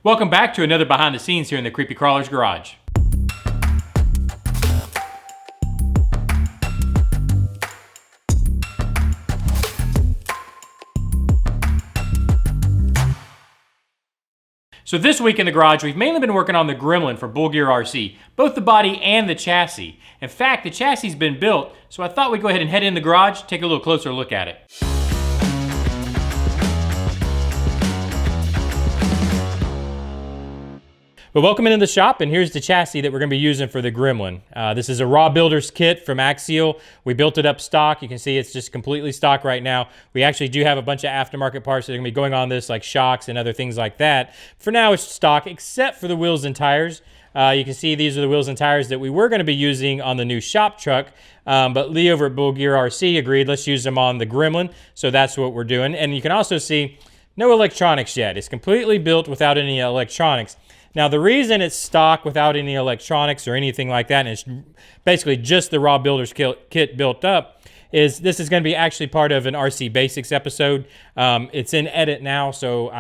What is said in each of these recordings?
Welcome back to another behind the scenes here in the Creepy Crawler's Garage. So this week in the garage, we've mainly been working on the Gremlin for Bull Gear RC, both the body and the chassis. In fact, the chassis has been built, so I thought we'd go ahead and head in the garage, take a little closer look at it. Well, welcome into the shop, and here's the chassis that we're going to be using for the Gremlin. This is a Raw Builders kit from Axial. We built it up stock. You can see it's just completely stock right now. We actually do have a bunch of aftermarket parts that are going to be going on this, like shocks and other things like that. For now, it's stock, except for the wheels and tires. You can see these are the wheels and tires that we were going to be using on the new shop truck, but Lee over at Bull Gear RC agreed, let's use them on the Gremlin, so that's what we're doing. And you can also see no electronics yet. It's completely built without any electronics. Now, the reason it's stock without any electronics or anything like that, and it's basically just the Raw Builders kit built up, is this is going to be actually part of an RC Basics episode. It's in edit now, so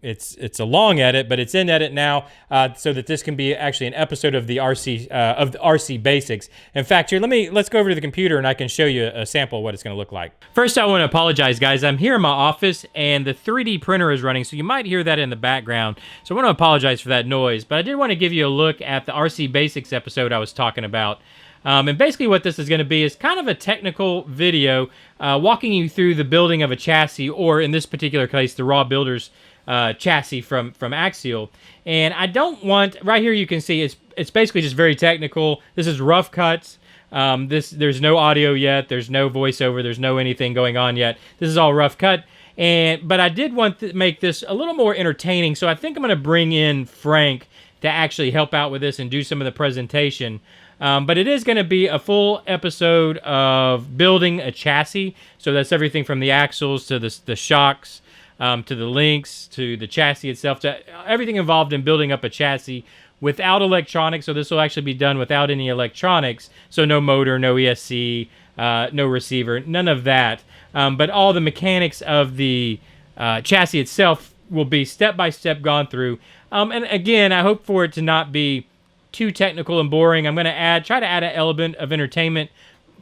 it's a long edit, but it's in edit now, so that this can be actually an episode of the RC Basics. In fact, here let's go over to the computer and I can show you a sample of what it's going to look like. First, I want to apologize, guys. I'm here in my office and the 3D printer is running, so you might hear that in the background. So I want to apologize for that noise, but I did want to give you a look at the RC Basics episode I was talking about. And basically what this is going to be is kind of a technical video walking you through the building of a chassis, or in this particular case, the Raw Builders chassis from Axial. And I don't want, right here you can see it's basically just very technical. This is rough cuts. There's no audio yet. There's no voiceover. There's no anything going on yet. This is all rough cut. But I did want to make this a little more entertaining, so I think I'm going to bring in Frank to actually help out with this and do some of the presentation. But it is going to be a full episode of building a chassis. So that's everything from the axles to the shocks, to the links, to the chassis itself, to everything involved in building up a chassis without electronics. So this will actually be done without any electronics. So no motor, no ESC, no receiver, none of that. But all the mechanics of the chassis itself will be step-by-step gone through. And again, I hope for it to not be too technical and boring. I'm going to try to add an element of entertainment,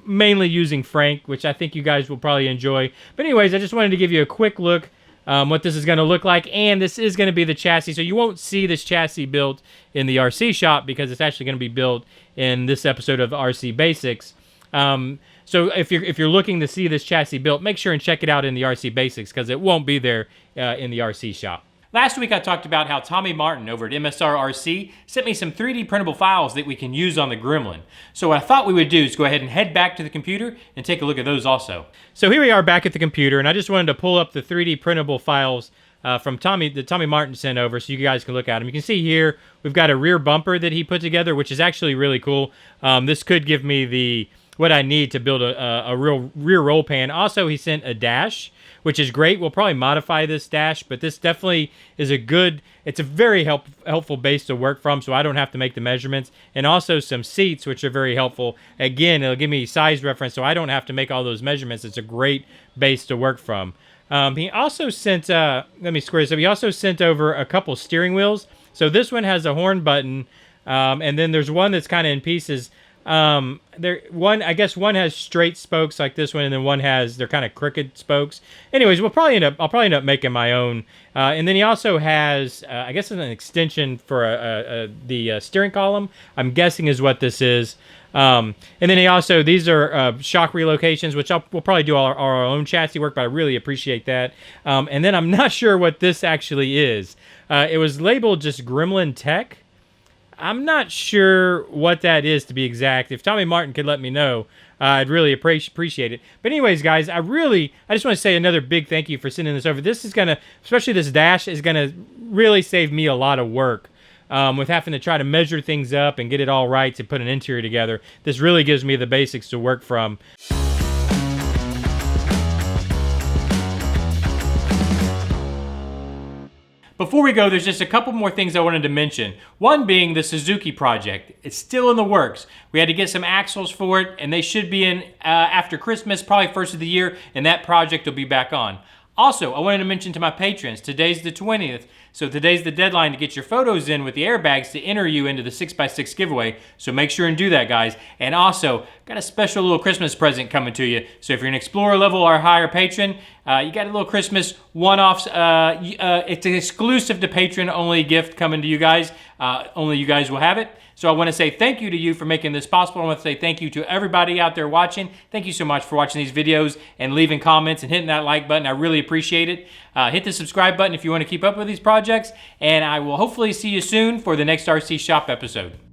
mainly using Frank, which I think you guys will probably enjoy. But anyways, I just wanted to give you a quick look what this is going to look like, and this is going to be the chassis, so you won't see this chassis built in the RC shop because it's actually going to be built in this episode of RC Basics. So if you're looking to see this chassis built, make sure and check it out in the RC Basics because it won't be there in the RC shop. Last week I talked about how Tommy Martin over at MSR RC sent me some 3D printable files that we can use on the Gremlin. So what I thought we would do is go ahead and head back to the computer and take a look at those also. So here we are back at the computer, and I just wanted to pull up the 3D printable files from Tommy Martin sent over so you guys can look at them. You can see here we've got a rear bumper that he put together, which is actually really cool. This could give me what I need to build a real rear roll pan. Also, he sent a dash, which is great. We'll probably modify this dash, but this definitely is it's a very helpful base to work from, so I don't have to make the measurements. And also some seats, which are very helpful. Again, it'll give me size reference, so I don't have to make all those measurements. It's a great base to work from. He also sent, let me square this up. He also sent over a couple steering wheels. So this one has a horn button, and then there's one that's kind of in pieces. I guess one has straight spokes like this one, and then they're kind of crooked spokes. Anyways, I'll probably end up making my own. And then he also has, I guess, an extension for the steering column. I'm guessing is what this is. And then these are shock relocations, which we'll probably do our own chassis work, but I really appreciate that. And then I'm not sure what this actually is. It was labeled just Gremlin Tech. I'm not sure what that is, to be exact. If Tommy Martin could let me know, I'd really appreciate it. But anyways, guys, I just want to say another big thank you for sending this over. This is going to, especially this dash, is going to really save me a lot of work with having to try to measure things up and get it all right to put an interior together. This really gives me the basics to work from. Before we go, there's just a couple more things I wanted to mention. One being the Suzuki project. It's still in the works. We had to get some axles for it, and they should be in after Christmas, probably first of the year, and that project will be back on. Also, I wanted to mention to my patrons, today's the 20th, so today's the deadline to get your photos in with the airbags to enter you into the 6x6 giveaway, so make sure and do that, guys. And also, got a special little Christmas present coming to you, so if you're an Explorer level or higher patron, you got a little Christmas one-offs. It's an exclusive to patron-only gift coming to you guys. Only you guys will have it. So I want to say thank you to you for making this possible. I want to say thank you to everybody out there watching. Thank you so much for watching these videos and leaving comments and hitting that like button. I really appreciate it. Hit the subscribe button if you want to keep up with these projects. And I will hopefully see you soon for the next RC Shop episode.